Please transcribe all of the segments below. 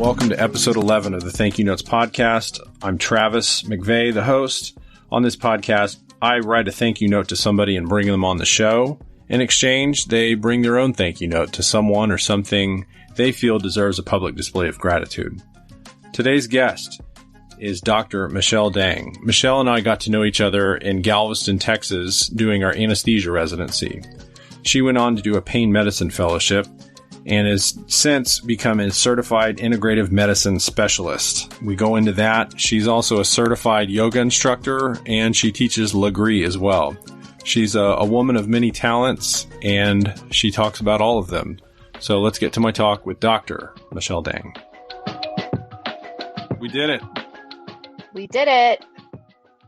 welcome to episode 11 of the Thank You Notes podcast. I'm Travis McVeigh, the host. On this podcast, I write a thank you note to somebody and bring them on the show. In exchange, they bring their own thank you note to someone or something they feel deserves a public display of gratitude. Today's guest is Dr. Michelle Dang. Michelle and I got to know each other in Galveston, Texas, doing our anesthesia residency. She went on to do a pain medicine fellowship and has since become a certified integrative medicine specialist. We go into that. She's also a certified yoga instructor, and she teaches Legree as well. She's a woman of many talents, and she talks about all of them. So let's get to my talk with Dr. Michelle Dang. We did it. We did it.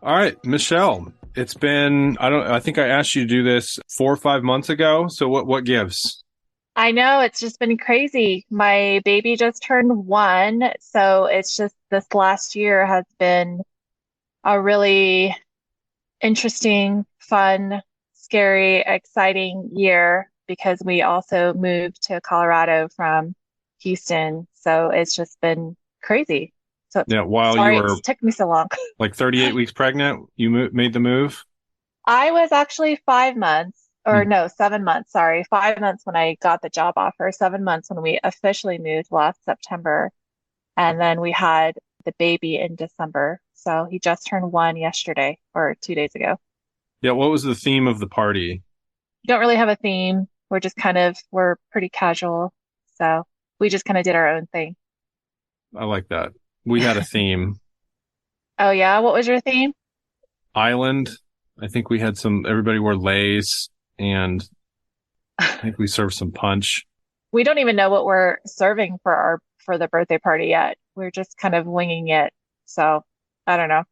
All right, Michelle. It's been, I think I asked you to do this 4 or 5 months ago. So what gives? I know, it's just been crazy. My baby just turned 1, so it's just this last year has been a really interesting, fun, scary, exciting year because we also moved to Colorado from Houston. So it's just been crazy. So yeah, while sorry you were it took me so long. like 38 weeks pregnant, you made the move? I was actually 5 months. Or no, 7 months, sorry. 5 months when I got the job offer, 7 months when we officially moved last September. And then we had the baby in December. So he just turned 1 yesterday or 2 days ago. Yeah, what was the theme of the party? Don't really have a theme. We're pretty casual. So we just kind of did our own thing. I like that. We had a theme. Oh yeah? What was your theme? Island. I think we had everybody wore leis. And I think we served some punch. We don't even know what we're serving for the birthday party yet. We're just kind of winging it. So I don't know.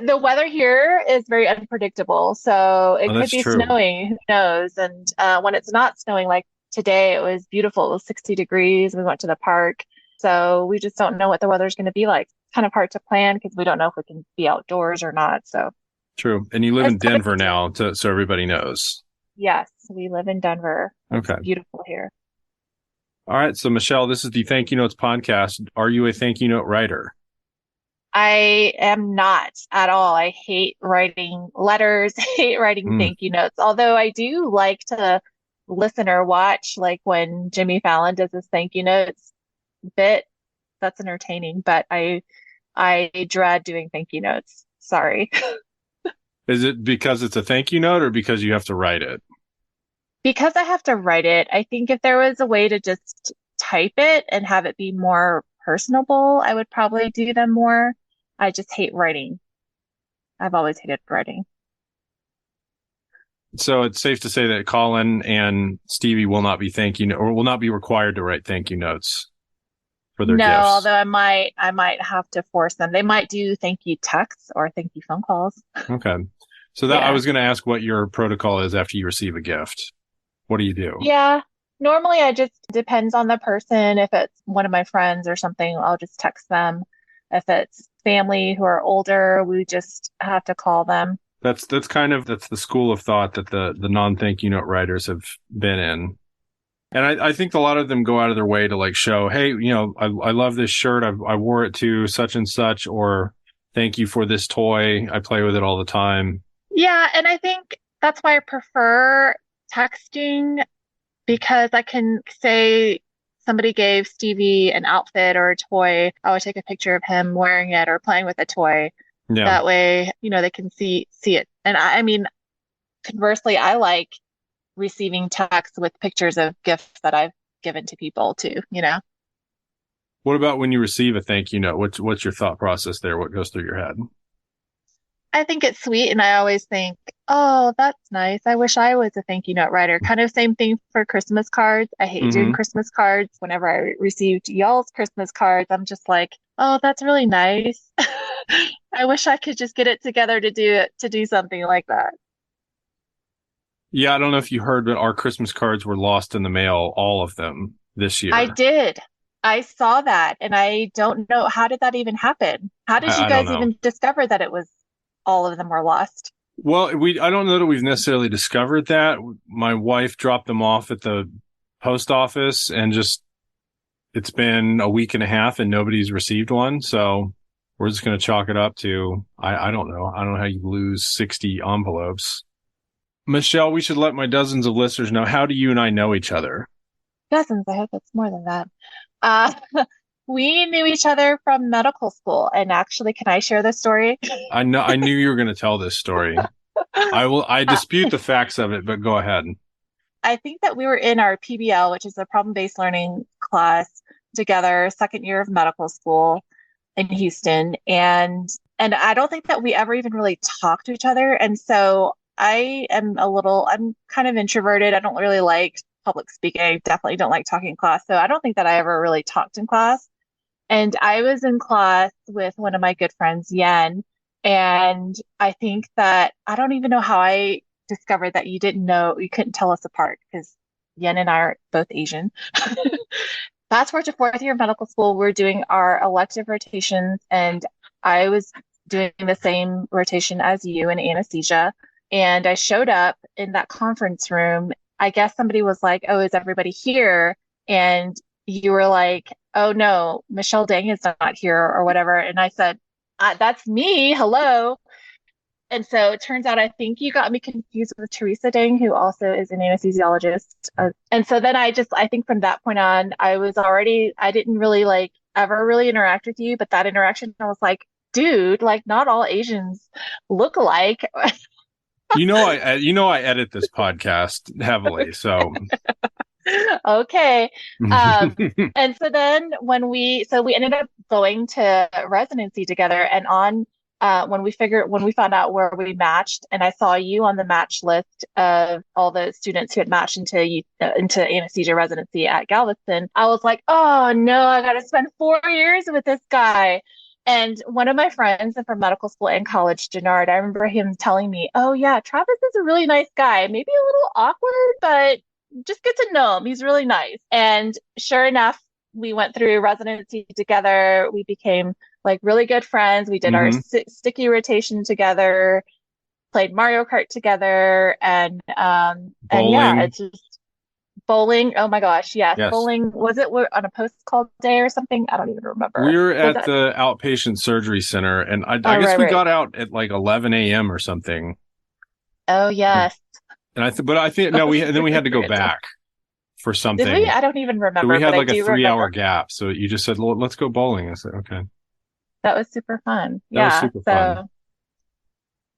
The weather here is very unpredictable. So it could be snowing, who knows? And when it's not snowing, like today, it was beautiful. It was 60 degrees. We went to the park. So we just don't know what the weather's going to be like. It's kind of hard to plan because we don't know if we can be outdoors or not. So true. And you live in Denver now, so everybody knows. Yes, we live in Denver. Okay. It's beautiful here. All right. So, Michelle, this is the Thank You Notes podcast. Are you a thank you note writer? I am not at all. I hate writing letters, hate writing thank you notes. Although I do like to listen or watch, like when Jimmy Fallon does his thank you notes bit. That's entertaining, but I dread doing thank you notes. Sorry. Is it because it's a thank you note or because you have to write it? Because I have to write it. I think if there was a way to just type it and have it be more personable, I would probably do them more. I just hate writing. I've always hated writing. So it's safe to say that Colin and Stevie will not be will not be required to write thank you notes for their gifts. No, although I might have to force them. They might do thank you texts or thank you phone calls. Okay. So I was going to ask what your protocol is after you receive a gift. What do you do? Yeah. Normally depends on the person. If it's one of my friends or something, I'll just text them. If it's family who are older, we just have to call them. That's the school of thought that the non-thank you note writers have been in. And I think a lot of them go out of their way to like show, hey, I love this shirt. I wore it to such and such, or thank you for this toy. I play with it all the time. Yeah. And I think that's why I prefer texting, because I can say somebody gave Stevie an outfit or a toy. I would take a picture of him wearing it or playing with a toy. Yeah. That way, they can see it. And I mean, conversely, I like receiving texts with pictures of gifts that I've given to people too, What about when you receive a thank you note? What's your thought process there? What goes through your head? I think it's sweet, and I always think, oh, that's nice. I wish I was a thank you note writer. Kind of same thing for Christmas cards. I hate doing Christmas cards. Whenever I received y'all's Christmas cards, I'm just like, oh, that's really nice. I wish I could just get it together to do something like that. Yeah, I don't know if you heard, but our Christmas cards were lost in the mail, all of them this year. I did. I saw that, and I don't know, how did that even happen? How did you guys even discover that all of them were lost? Well, I don't know that we've necessarily discovered that. My wife dropped them off at the post office and just it's been a week and a half and nobody's received one. So we're just going to chalk it up to, I don't know. I don't know how you lose 60 envelopes. Michelle, we should let my dozens of listeners know, how do you and I know each other? Dozens, I hope it's more than that. Uh, we knew each other from medical school. And actually, can I share this story? I knew you were going to tell this story. I dispute the facts of it, but go ahead. I think that we were in our PBL, which is a problem-based learning class together, second year of medical school in Houston. And I don't think that we ever even really talked to each other. And so I'm kind of introverted. I don't really like public speaking. I definitely don't like talking in class. So I don't think that I ever really talked in class. And I was in class with one of my good friends, Yen. And I think that I don't even know how I discovered that you couldn't tell us apart because Yen and I are both Asian. Fast forward to fourth year of medical school, we're doing our elective rotations, and I was doing the same rotation as you in anesthesia. And I showed up in that conference room. I guess somebody was like, "Oh, is everybody here?" And you were like, "Oh no, Michelle Dang is not here," or whatever. And I said, "That's me. Hello." And so it turns out I think you got me confused with Teresa Dang, who also is an anesthesiologist. And so then I think from that point on, I didn't really like ever really interact with you. But that interaction, I was like, dude, like not all Asians look alike. I edit this podcast heavily, so. Okay. And so then so we ended up going to residency together, and when we found out where we matched, and I saw you on the match list of all the students who had matched into anesthesia residency at Galveston, I was like, oh no, I got to spend 4 years with this guy. And one of my friends from medical school and college, Jannard, I remember him telling me, oh yeah, Travis is a really nice guy, maybe a little awkward, but just get to know him. He's really nice. And sure enough, we went through residency together. We became like really good friends. We did our sticky rotation together, played Mario Kart together, and yeah, it's just bowling. Oh my gosh, yes, bowling. Was it on a post call day or something? I don't even remember. We were at the outpatient surgery center, and I guess we got out at like 11 a.m. or something. Oh yes. And I think no, then we had to go back for something. Did we? I don't even remember. So we had like a 3-hour gap. So you just said, well, let's go bowling. I said, okay. That was super fun. That was super fun.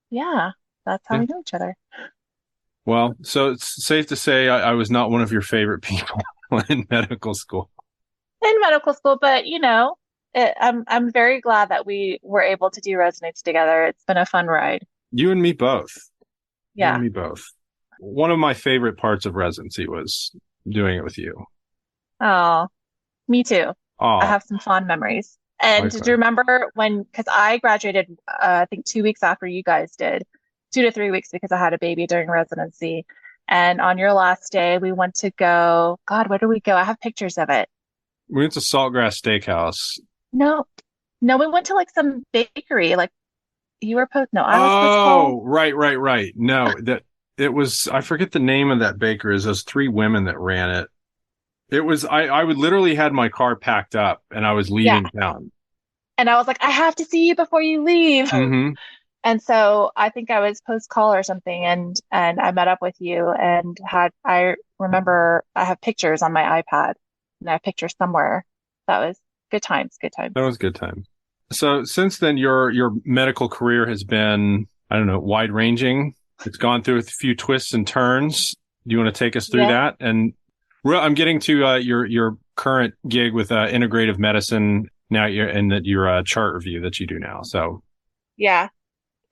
Yeah, that's how we know each other. Well, so it's safe to say I was not one of your favorite people in medical school. In medical school, but I'm very glad that we were able to do residency together. It's been a fun ride. You and me both. Yeah. You and me both. One of my favorite parts of residency was doing it with you. Oh, me too. Oh, I have some fond memories. And did you remember because I graduated, I think 2 weeks after you guys did, 2 to 3 weeks because I had a baby during residency. And on your last day, we went to go, God, where did we go? I have pictures of it. We went to Saltgrass Steakhouse. No, we went to like some bakery, like you were post. No, I was Oh, right. No, it was, I forget the name of that baker. Is those 3 women that ran it. It was, I would literally had my car packed up and I was leaving town. And I was like, I have to see you before you leave. Mm-hmm. And so I think I was post call or something, and I met up with you and I remember I have pictures on my iPad, and I have pictures somewhere. That was good times. That was good times. So since then, your medical career has been, I don't know, wide ranging. It's gone through a few twists and turns. Do you want to take us through that? And I'm getting to your current gig with integrative medicine now. Your chart review that you do now. So yeah,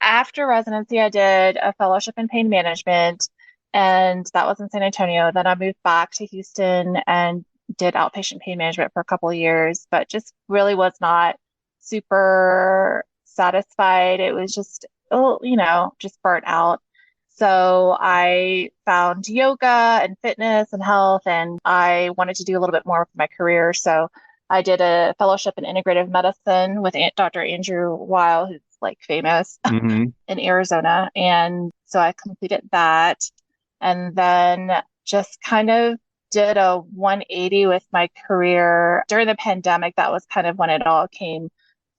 after residency, I did a fellowship in pain management, and that was in San Antonio. Then I moved back to Houston and did outpatient pain management for a couple of years, but just really was not super satisfied. It was just, just burnt out. So I found yoga and fitness and health, and I wanted to do a little bit more with my career. So I did a fellowship in integrative medicine with Dr. Andrew Weil, who's like famous in Arizona. And so I completed that, and then just kind of did a 180 with my career during the pandemic. That was kind of when it all came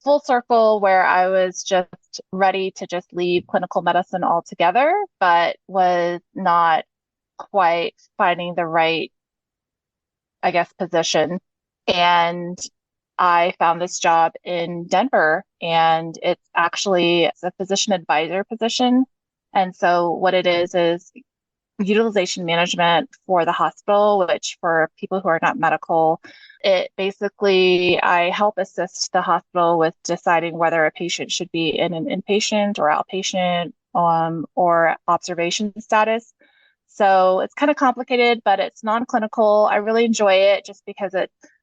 full circle, where I was just ready to just leave clinical medicine altogether, but was not quite finding the right, I guess, position. And I found this job in Denver, and it's a physician advisor position. And so what it is utilization management for the hospital, which for people who are not medical, it basically, I help assist the hospital with deciding whether a patient should be in an inpatient or outpatient, or observation status. So it's kind of complicated, but it's non-clinical. I really enjoy it just because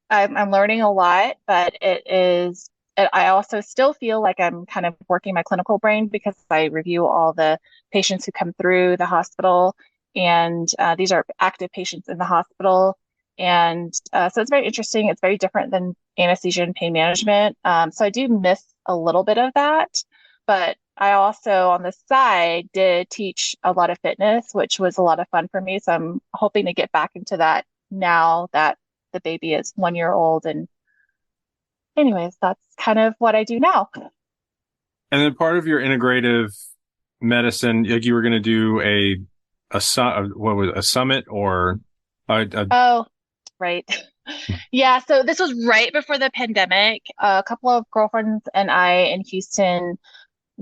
I'm learning a lot, but I also still feel like I'm kind of working my clinical brain because I review all the patients who come through the hospital, and these are active patients in the hospital. And so it's very interesting. It's very different than anesthesia and pain management. So I do miss a little bit of that, but I also on the side did teach a lot of fitness, which was a lot of fun for me. So I'm hoping to get back into that now that the baby is 1 year old. And anyways, that's kind of what I do now. And then part of your integrative medicine, like you were going to do a summit or Oh, right. Yeah, so this was right before the pandemic. A couple of girlfriends and I in Houston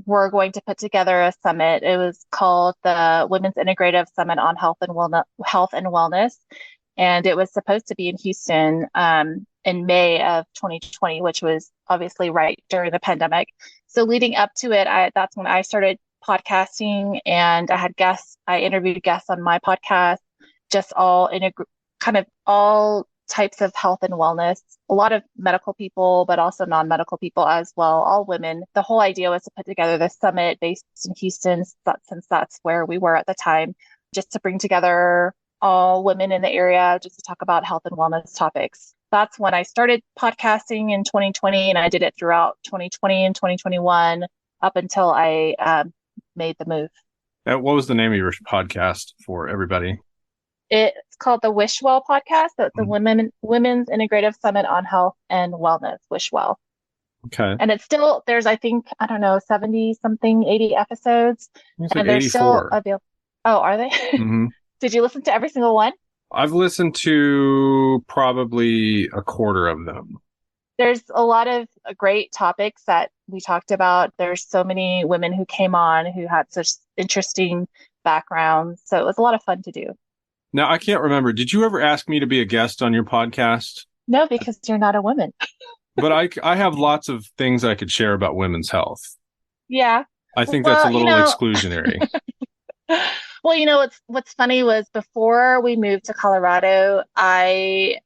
were going to put together a summit. It was called the Women's Integrative Summit on Health and Wellness, and it was supposed to be in Houston in May of 2020, which was obviously right during the pandemic. So leading up to it, that's when I started podcasting, and I interviewed guests on my podcast, just kind of all types of health and wellness, a lot of medical people, but also non-medical people as well, all women. The whole idea was to put together this summit based in Houston, since that's where we were at the time, just to bring together all women in the area just to talk about health and wellness topics. That's when I started podcasting in 2020, and I did it throughout 2020 and 2021 up until I made the move. what was the name of your podcast for everybody? It's called the WishWell podcast. So it's a Mm-hmm. Women's Integrative Summit on Health and Wellness, WishWell. Okay. And there's, I think, I don't know, 70 something, 80 episodes. It's like And they're still 84. available. Oh, are they? Mm-hmm. Did you listen to every single one? I've listened to probably a quarter of them. There's a lot of great topics that we talked about. There's so many women who came on who had such interesting backgrounds. So it was a lot of fun to do. Now, I can't remember. Did you ever ask me to be a guest on your podcast? No, because you're not a woman. But I have lots of things I could share about women's health. Yeah. I think that's a Well, little exclusionary. well, what's funny was before we moved to Colorado, I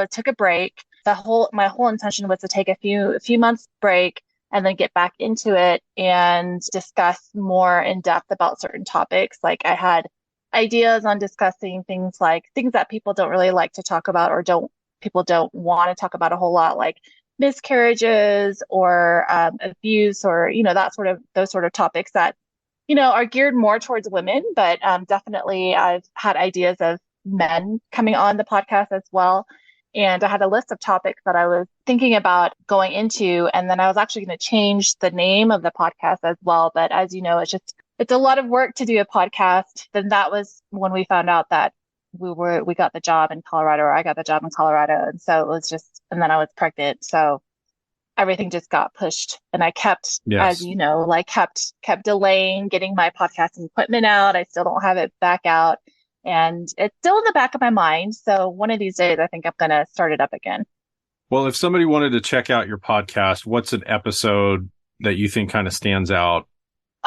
took a break. My whole intention was to take a few months break and then get back into it and discuss more in depth about certain topics. Like I had ideas on discussing things that people don't really like to talk about, or people don't want to talk about a whole lot, like miscarriages or abuse, or those sort of topics that are geared more towards women, but definitely I've had ideas of men coming on the podcast as well. And I had a list of topics that I was thinking about going into, and then I was actually going to change the name of the podcast as well. But as you know, it's a lot of work to do a podcast. Then that was when we found out that we got the job in Colorado, or I got the job in Colorado. And so it was and then I was pregnant. So everything just got pushed, and I kept, as Yes. you know, kept delaying getting my podcasting equipment out. I still don't have it back out, and it's still in the back of my mind. So one of these days, I think I'm going to start it up again. Well, if somebody wanted to check out your podcast, what's an episode that you think kind of stands out?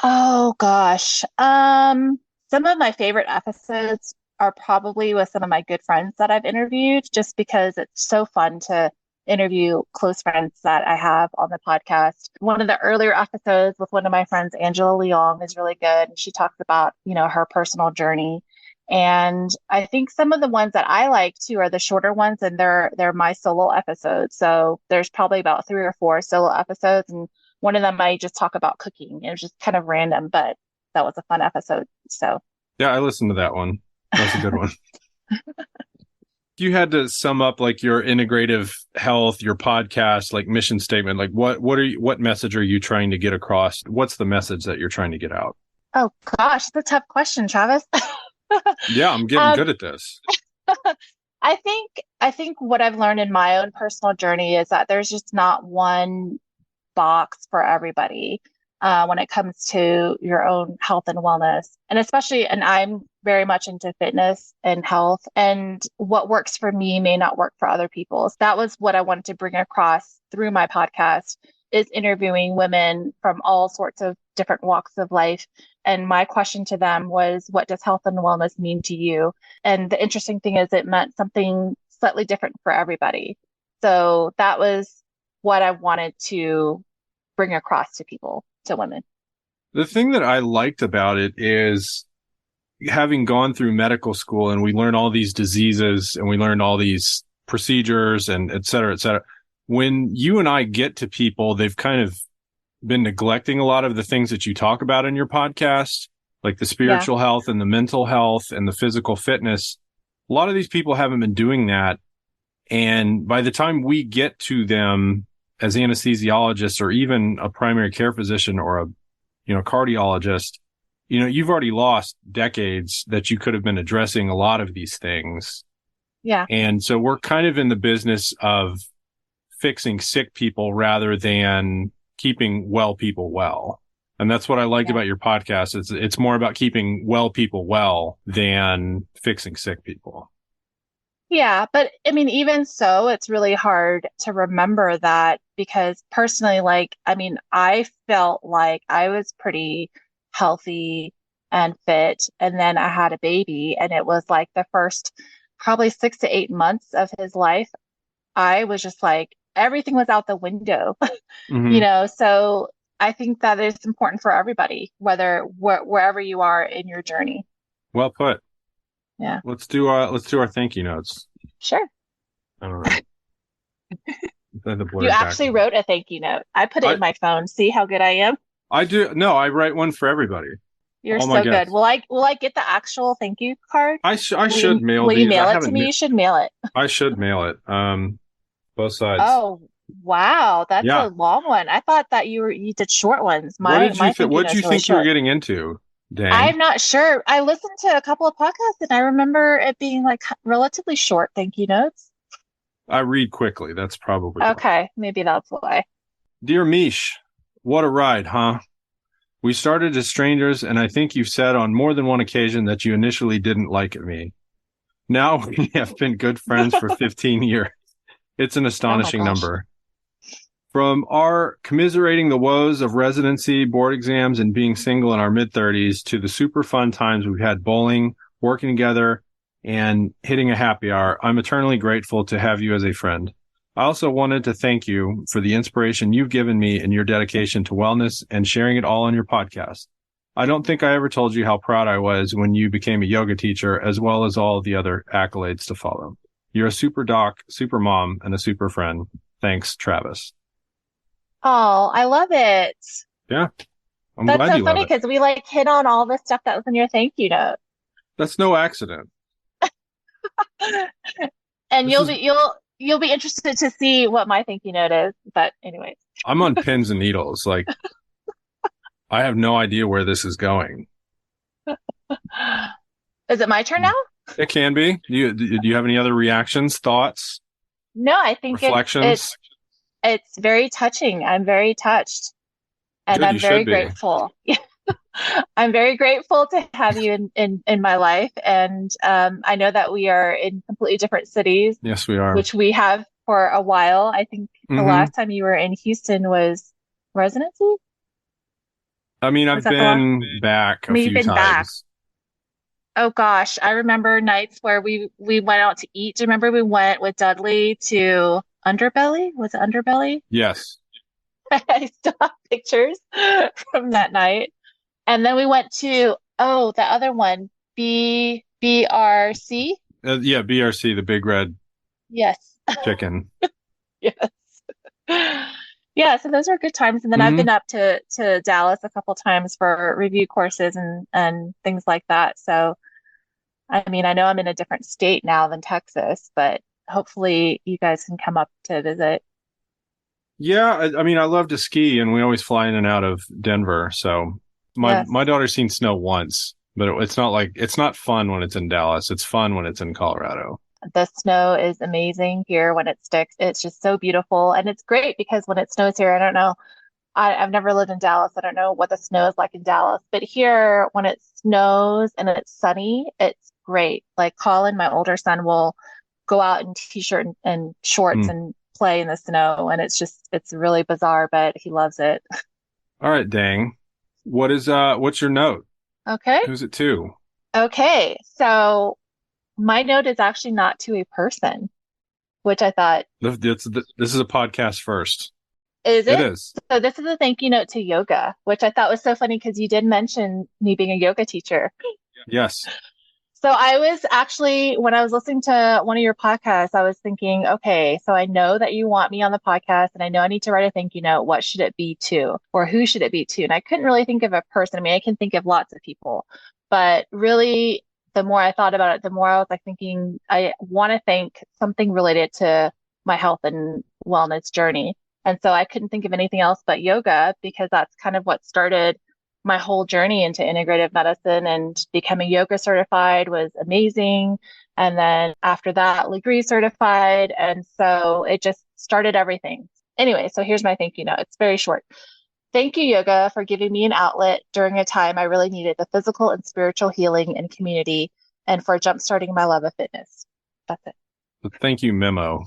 Oh gosh. Some of my favorite episodes are probably with some of my good friends that I've interviewed, just because it's so fun to interview close friends that I have on the podcast. One of the earlier episodes with one of my friends, Angela Leong, is really good. She talks about, her personal journey. And I think some of the ones that I like too are the shorter ones, and they're my solo episodes. So there's probably about 3 or 4 solo episodes, and one of them I just talk about cooking. It was just kind of random, but that was a fun episode. So Yeah, I listened to that one. That's a good one. If you had to sum up like your integrative health, your podcast, like mission statement, like what message are you trying to get across? What's the message that you're trying to get out? Oh gosh, that's a tough question, Travis. Yeah, I'm getting Um, good at this. I think what I've learned in my own personal journey is that there's just not one box for everybody when it comes to your own health and wellness. And especially, and I'm very much into fitness and health, and what works for me may not work for other people. So that was what I wanted to bring across through my podcast is interviewing women from all sorts of different walks of life. And my question to them was, what does health and wellness mean to you? And the interesting thing is it meant something slightly different for everybody. So that was what I wanted to bring across to people, to women. The thing that I liked about it is having gone through medical school and we learn all these diseases and we learn all these procedures and et cetera, et cetera. When you and I get to people, they've kind of been neglecting a lot of the things that you talk about in your podcast, like the Yeah. spiritual health and the mental health and the physical fitness. A lot of these people haven't been doing that. And by the time we get to them as anesthesiologists or even a primary care physician or a, cardiologist, you've already lost decades that you could have been addressing a lot of these things. Yeah. And so we're kind of in the business of fixing sick people rather than keeping well people well. And that's what I liked about your podcast. It's more about keeping well people well than fixing sick people. Yeah. But I mean, even so, it's really hard to remember that because personally, like, I mean, I felt like I was pretty healthy and fit. And then I had a baby, and it was like the first probably 6 to 8 months of his life. I was just like, everything was out the window, Mm-hmm. So I think that is important for everybody, wherever you are in your journey. Well put. Yeah, Let's do our thank you notes. sure. All right. Then the You blurred actually background. wrote a thank you note. I put it I in my phone. See how good I am? I do. No, I write one for everybody. You're All my so good. guests. Will I get the actual thank you card? I should mail Will you these. I mail it to haven't. me? You should mail it. I should mail it. Both sides. Oh, wow. That's Yeah. a long one. I thought that you did short ones. What My did you my think? thank you What did note's you really think you were short. getting into, Dang? I'm not sure. I listened to a couple of podcasts and I remember it being like relatively short thank you notes. I read quickly. That's probably why. Okay, maybe that's why. Dear Mish, what a ride, huh? We started as strangers, and I think you've said on more than one occasion that you initially didn't like me. Now we have been good friends for 15 years. It's an Oh my astonishing gosh. number. From our commiserating the woes of residency, board exams, and being single in our mid-30s to the super fun times we've had bowling, working together, and hitting a happy hour, I'm eternally grateful to have you as a friend. I also wanted to thank you for the inspiration you've given me in your dedication to wellness and sharing it all on your podcast. I don't think I ever told you how proud I was when you became a yoga teacher, as well as all the other accolades to follow. You're a super doc, super mom, and a super friend. Thanks, Travis. Oh, I love it. Yeah, I'm That's glad so you love funny it. because we like hit on all the stuff that was in your thank you note. That's no accident. And This you'll is, be you'll be interested to see what my thank you note is. But anyways. I'm on pins and needles. Like, I have no idea where this is going. Is it my turn now? It can be. Do you have any other reactions, thoughts, No, I think reflections? it's very touching. I'm very touched and Good, you I'm should very be. grateful. I'm very grateful to have you in my life. And I know that we are in completely different cities, Yes, we are. which we have for a while. I think the Mm-hmm. last time you were in Houston was residency. I mean, Was I've that the last? been back I a mean, you've few been back. times. Oh gosh, I remember nights where we went out to eat. Do you remember we went with Dudley to Underbelly? Was it Underbelly? Yes. I still have pictures from that night. And then we went to, oh, the other one, BRC. Yeah, BRC, the Big Red Yes. Chicken. Yes. Yeah, so those are good times. And then I've Mm-hmm. been up to Dallas a couple times for review courses and things like that. So I mean, I know I'm in a different state now than Texas, but hopefully you guys can come up to visit. Yeah, I mean, I love to ski, and we always fly in and out of Denver. So my Yes. daughter's seen snow once, but it's not like it's not fun when it's in Dallas. It's fun when it's in Colorado. The snow is amazing here when it sticks. It's just so beautiful. And it's great because when it snows here, I don't know, I've never lived in Dallas. I don't know what the snow is like in Dallas, but here when it snows and it's sunny, it's great. Like Colin, my older son, will go out in t-shirt and shorts Hmm. and play in the snow. And it's really bizarre, but he loves it. All right, dang. What's your note? Okay. Who's it to? Okay. So my note is actually not to a person, which I thought, This is a podcast first. is It it? is. So this is a thank you note to yoga, which I thought was so funny because you did mention me being a yoga teacher. Yes. So I was actually, when I was listening to one of your podcasts, I was thinking, okay, so I know that you want me on the podcast and I know I need to write a thank you note. What should it be to? Or who should it be to? And I couldn't really think of a person. I mean, I can think of lots of people, but really, the more I thought about it, the more I was like thinking, I want to thank something related to my health and wellness journey. And so I couldn't think of anything else but yoga because that's kind of what started my whole journey into integrative medicine, and becoming yoga certified was amazing. And then after that, Legree certified. And so it just started everything. Anyway, so here's my thank you note. It's very short. Thank you, yoga, for giving me an outlet during a time I really needed the physical and spiritual healing and community, and for jumpstarting my love of fitness. That's it. Thank you, memo.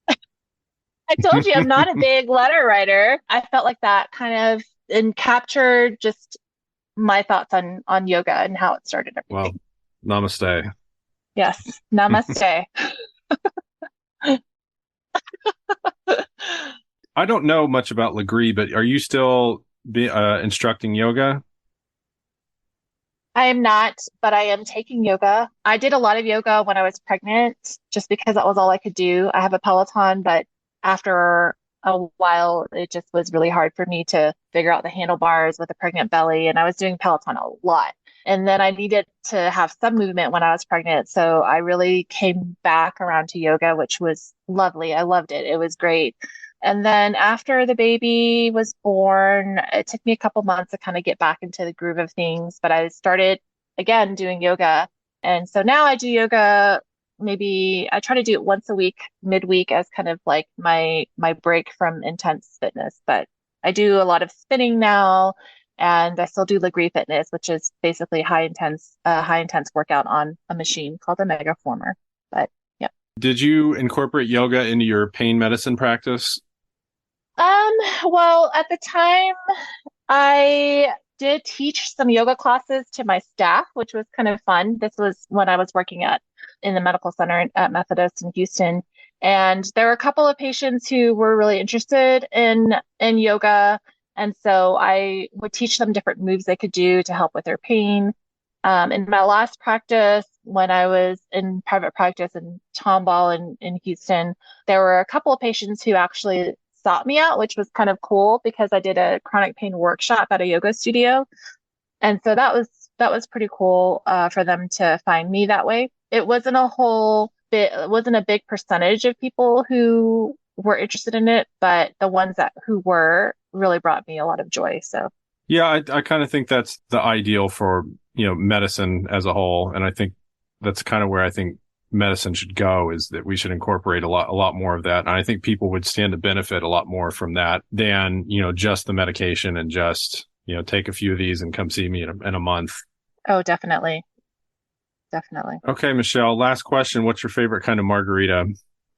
I told you I'm not a big letter writer. I felt like that kind of and captured just my thoughts on yoga and how it started Well, everything. namaste. Yes. Namaste. I don't know much about Legree, but are you still instructing yoga? I am not, but I am taking yoga. I did a lot of yoga when I was pregnant just because that was all I could do. I have a Peloton, but after a while, it just was really hard for me to figure out the handlebars with a pregnant belly. And I was doing Peloton a lot. And then I needed to have some movement when I was pregnant. So I really came back around to yoga, which was lovely. I loved it. It was great. And then after the baby was born, it took me a couple months to kind of get back into the groove of things, but I started again doing yoga. And so now I do yoga, maybe I try to do it once a week, midweek, as kind of like my break from intense fitness. But I do a lot of spinning now, and I still do Legree Fitness, which is basically high intense workout on a machine called a Megaformer. But yeah. Did you incorporate yoga into your pain medicine practice? Um, well, at the time, I did teach some yoga classes to my staff, which was kind of fun. This was when I was working at in the medical center at Methodist in Houston. And there were a couple of patients who were really interested in yoga. And so I would teach them different moves they could do to help with their pain. In my last practice, when I was in private practice in Tomball in Houston, there were a couple of patients who actually sought me out, which was kind of cool because I did a chronic pain workshop at a yoga studio. And so that was pretty cool for them to find me that way. It wasn't a whole bit, it wasn't a big percentage of people who were interested in it, but the ones that who were really brought me a lot of joy. So Yeah, I kind of think that's the ideal for, medicine as a whole. And I think that's kind of where I think medicine should go, is that we should incorporate a lot more of that. And I think people would stand to benefit a lot more from that than, just the medication and just, take a few of these and come see me in a month. oh, definitely. Definitely. Okay, Michelle, last question. What's your favorite kind of margarita?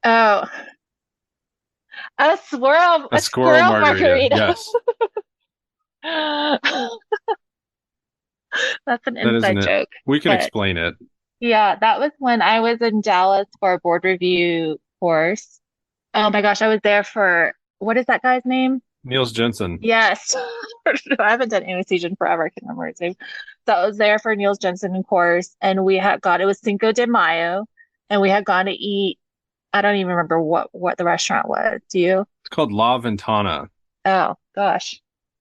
Oh, A a squirrel squirrel margarita. margarita. Yes, That's an that isn't inside it. joke. We can But explain it. yeah, that was when I was in Dallas for a board review course. Oh my gosh, I was there for what is that guy's name? Niels Jensen. Yes. I haven't done anesthesia in forever. I can't remember his name. So I was there for Niels Jensen course, and we had got it was Cinco de Mayo, and we had gone to eat. I don't even remember what the restaurant was. Do you? It's called La Ventana. Oh gosh.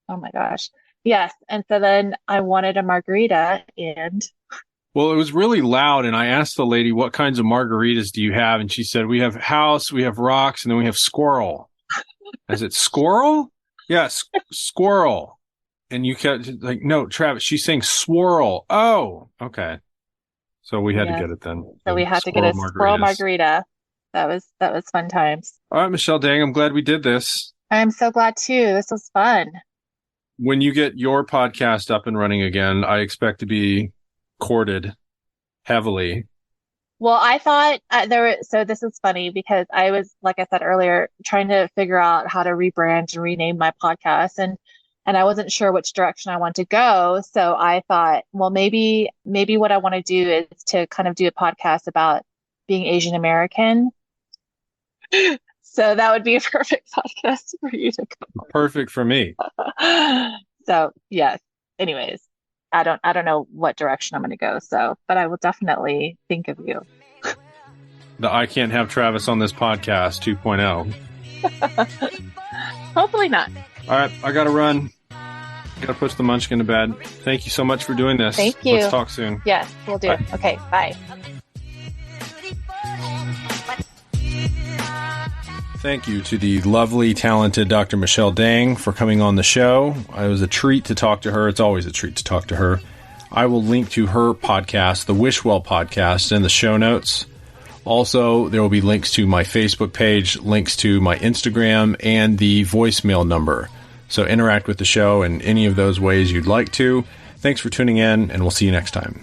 Oh my gosh. Yes. And so then I wanted a margarita, and Well, it was really loud, and I asked the lady, what kinds of margaritas do you have? And she said, we have house, we have rocks, and then we have squirrel. Is it squirrel? Yes, squirrel. And you kept like, no, Travis, she's saying swirl. Oh, okay. So we had to get it then. So we had to get a squirrel margarita. That was fun times. All right, Michelle Dang, I'm glad we did this. I'm so glad too. This was fun. When you get your podcast up and running again, I expect to be courted heavily. Well, I thought so this is funny because I was, like I said earlier, trying to figure out how to rebrand and rename my podcast, and I wasn't sure which direction I want to go. So I thought, well, maybe what I want to do is to kind of do a podcast about being Asian American. So that would be a perfect podcast for you to come. Perfect for me. So yes. Anyways, I don't know what direction I'm going to go. So, but I will definitely think of you. The I Can't Have Travis on This Podcast 2.0. Hopefully not. All right, I got to run. Got to push the munchkin to bed. Thank you so much for doing this. Thank you. Let's talk soon. Yes, we'll do. Bye. Okay, bye. Thank you to the lovely, talented Dr. Michelle Dang for coming on the show. It was a treat to talk to her. It's always a treat to talk to her. I will link to her podcast, the WishWell podcast, in the show notes. Also, there will be links to my Facebook page, links to my Instagram, and the voicemail number. So interact with the show in any of those ways you'd like to. Thanks for tuning in, and we'll see you next time.